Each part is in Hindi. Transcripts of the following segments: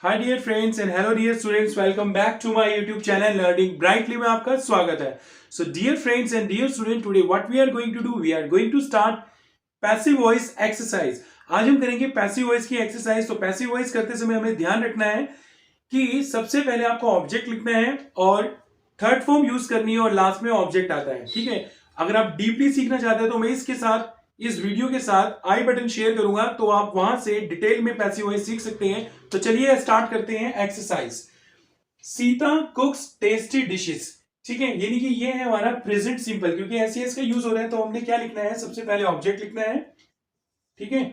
Hi dear friends and hello dear students, welcome back to my YouTube channel learning brightly में आपका स्वागत है। So dear friends and dear student, today what we are going to do, we are going to start passive voice exercise. आज हम करेंगे पैसिव वॉइस की एक्सरसाइज। तो पैसिव वॉइस करते समय हमें ध्यान रखना है कि सबसे पहले आपको ऑब्जेक्ट लिखना है और थर्ड फॉर्म यूज करनी है और लास्ट में ऑब्जेक्ट आता है। ठीक है, अगर आप डीपली सीखना चाहते हैं तो मैं इसके साथ इस वीडियो के साथ आई बटन शेयर करूंगा, तो आप वहां से डिटेल में पैसिव वॉइस सीख सकते हैं। तो चलिए स्टार्ट करते हैं एक्सरसाइज। Sita कुक्स tasty dishes. ठीक है, यानी कि ये है हमारा प्रेजेंट सिंपल, क्योंकि एस का यूज हो रहा है तो हमने क्या लिखना है, सबसे पहले ऑब्जेक्ट लिखना है। ठीक है,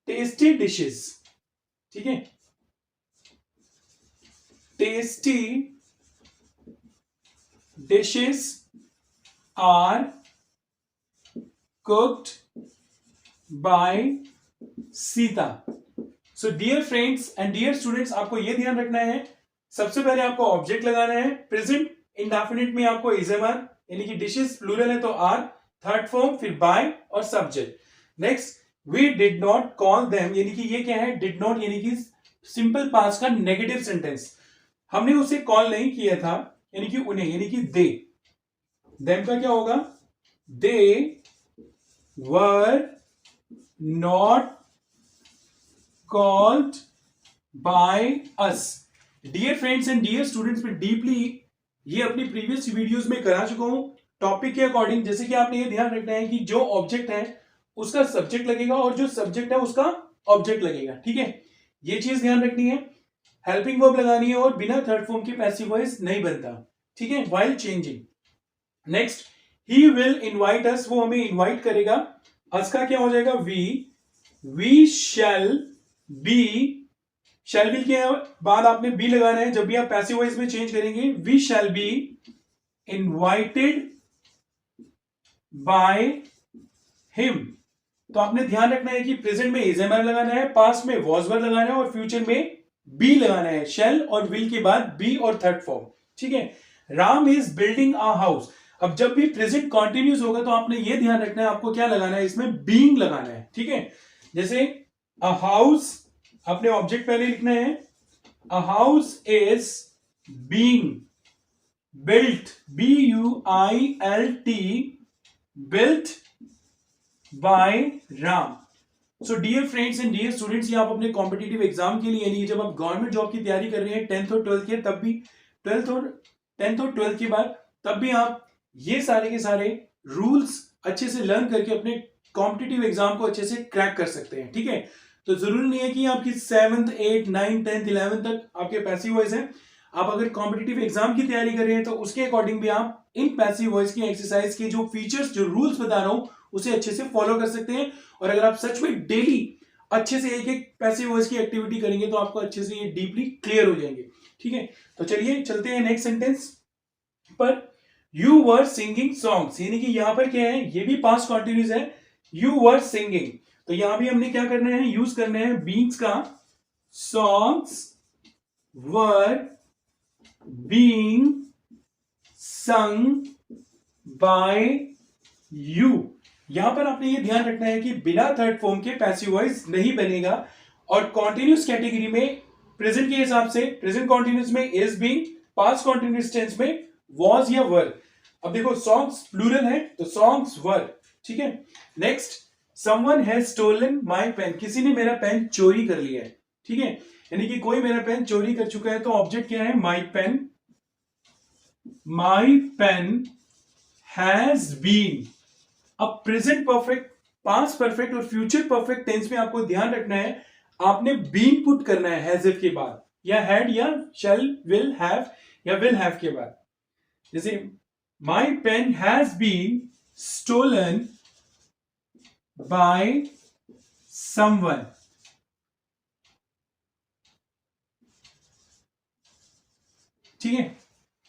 टेस्टी डिशेस। ठीक है, tasty dishes are cooked by Sita. So dear friends and dear students, आपको यह ध्यान रखना है, सबसे पहले आपको ऑब्जेक्ट लगाना है। प्रेजेंट इंडेफिनिट में आपको इज एम आर, यानी कि डिशेस प्लूरल है तो आर, थर्ड फॉर्म, फिर बाय और subject. Next, we did not call them, यानी कि ये क्या है, डिड नॉट यानी कि सिंपल पास्ट का नेगेटिव सेंटेंस। हमने उसे कॉल नहीं किया था, यानी कि उन्हें, यानी कि दे। देम का क्या होगा, they were not called by us। Dear friends and dear students, में डीपली ये अपनी प्रीवियस वीडियोस में करा चुका हूं टॉपिक के अकॉर्डिंग। जैसे कि आपने ये ध्यान रखना है कि जो ऑब्जेक्ट है उसका सब्जेक्ट लगेगा और जो सब्जेक्ट है उसका ऑब्जेक्ट लगेगा। ठीक है, ये चीज ध्यान रखनी है। हेल्पिंग वर्ब लगानी है और बिना थर्ड फॉर्म की पैसिव वॉइस नहीं बनता। ठीक है, while changing. Next, he will invite us, वो हमें इनवाइट करेगा। अस का क्या हो जाएगा, we shall be. Shall be के बाद आपने बी लगाना है। जब भी आप पैसिव वॉइस में चेंज करेंगे, we shall be invited by him. तो आपने ध्यान रखना है कि प्रेजेंट में इज एम आर लगाना है, पास्ट में वॉज वर लगाना है और फ्यूचर में बी लगाना है। शैल और विल के बाद बी और थर्ड फॉर्म। ठीक है, Ram is building a house. अब जब भी प्रेजेंट कॉन्टिन्यूस होगा तो आपने ये ध्यान रखना है, आपको क्या लगाना है, इसमें बीइंग लगाना है। ठीक है, जैसे अ हाउस, अपने ऑब्जेक्ट पहले लिखना है। A house is being built, BUILT, built by Ram. So dear friends and dear students, ये आप अपने कॉम्पिटिटिव एग्जाम के लिए, यानी जब आप गवर्नमेंट जॉब की तैयारी कर रहे हैं 10th और 12th के, तब भी 10th और 12th के बाद तब भी आप ये सारे के सारे रूल्स अच्छे से लर्न करके अपने कॉम्पिटिटिव एग्जाम को अच्छे से क्रैक कर सकते हैं। ठीक है, तो जरूरी नहीं है कि आपकी 7th 8th 9th 10th 11th तक आपके पैसिव वॉइस है। आप अगर कॉम्पिटिटिव एग्जाम की तैयारी कर रहे हैं तो उसके अकॉर्डिंग भी आप इन पैसिव वॉइस की एक्सरसाइज के जो फीचर्स, जो रूल्स बता रहा हूं, उसे अच्छे से फॉलो कर सकते हैं। और अगर आप सच में डेली अच्छे से एक एक पैसिव वॉइस की एक्टिविटी करेंगे तो आपको अच्छे से ये डीपली क्लियर हो जाएंगे। ठीक है, तो चलिए चलते हैं नेक्स्ट सेंटेंस पर। यू वर सिंगिंग सॉन्ग्स, यानी कि यहां पर क्या है, ये भी पास्ट कॉन्टिन्यूस है। यू वर सिंगिंग, तो यहां भी हमने क्या करना है, यूज करना है बीइंग्स का। Songs were being sung by you. यहां पर आपने ये ध्यान रखना है कि बिना थर्ड फॉर्म के पैसिव वॉइस नहीं बनेगा। और कॉन्टिन्यूस कैटेगरी में प्रेजेंट के हिसाब से, प्रेजेंट कॉन्टिन्यूस में is being, past continuous tense में वॉज या वर। अब देखो सॉन्ग्स प्लूरल है तो सॉन्ग्स वर। ठीक है, next, someone has stolen my pen, किसी ने मेरा पेन चोरी कर लिया है। ठीक है, यानी कि कोई मेरा पेन चोरी कर चुका है। तो ऑब्जेक्ट क्या है, my pen. My pen has been. अब प्रेजेंट परफेक्ट, पास्ट परफेक्ट और फ्यूचर परफेक्ट टेंस में आपको ध्यान रखना है, आपने बीन पुट करना है हैज इफ के बाद, या हैड या शैल विल हैव या विल हैव के बाद। जैसे my pen has been stolen by someone. ठीक है,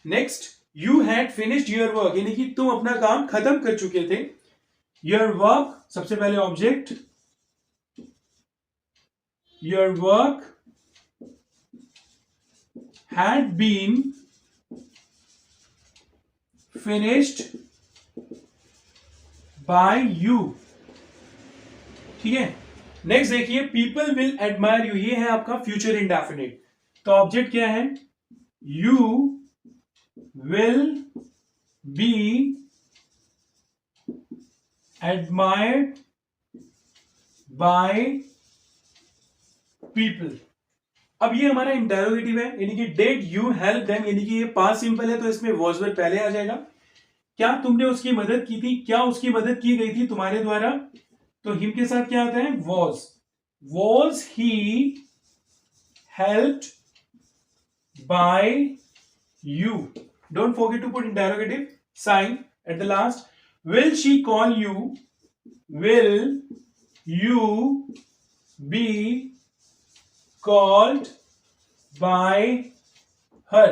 next, you had finished your work, यानी कि तुम अपना काम खत्म कर चुके थे। योर वर्क, सबसे पहले object, your work had been finished by you. ठीक है, नेक्स्ट देखिए, पीपल विल एडमायर यू, ये है आपका फ्यूचर इंडेफिनिट। तो ऑब्जेक्ट क्या है? You will be admired by people. अब ये हमारा इंटेरोगेटिव है, यानी कि डिड यू हेल्प देम, यानी कि ये पास्ट सिंपल है तो इसमें वॉज वर्ब पहले आ जाएगा। क्या तुमने उसकी मदद की थी? क्या उसकी मदद की गई थी तुम्हारे द्वारा? तो हिम के साथ क्या आता है? Was he helped by you. Don't forget to put interrogative sign at the last. Will she call you? Will you be called by her?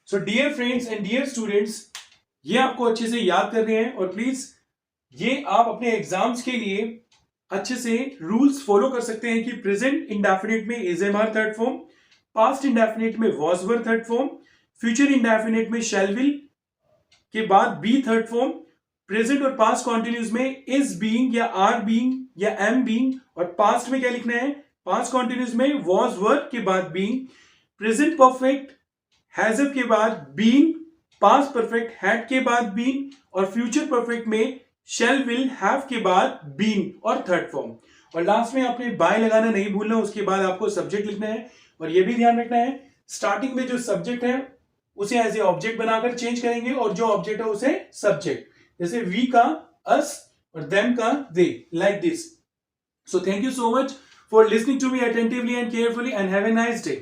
So dear friends and dear students, ये आपको अच्छे से याद कर रहे हैं और प्लीज ये आप अपने एग्जाम्स के लिए अच्छे से रूल्स फॉलो कर सकते हैं कि प्रेजेंट इंडेफिनिट में is am are third form, past indefinite में was were third form, future indefinite में शैल विल के बाद बी थर्ड फॉर्म, प्रेजेंट और पास्ट कॉन्टिन्यूज में इज बीइंग या आर बीइंग या एम बीइंग, और पास्ट में क्या लिखना है? पास्ट कॉन्टिन्यूज में वॉज वर के बाद बीइंग, प्रेजेंट परफेक्ट हैज के बाद बीइंग, पास्ट परफेक्ट हैड के बाद बीइंग, और फ्यूचर परफेक्ट में शैल विल हैव के बाद बीइंग और थर्ड फॉर्म। और लास्ट में आपने बाय लगाना नहीं भूलना, उसके बाद आपको सब्जेक्ट लिखना है। और यह भी ध्यान रखना है स्टार्टिंग में जो सब्जेक्ट है उसे एज ए ऑब्जेक्ट बनाकर चेंज करेंगे और जो ऑब्जेक्ट है उसे सब्जेक्ट, जैसे वी का अस और देम का दे, like this. So thank you so much for listening to me attentively and carefully, and have a nice day.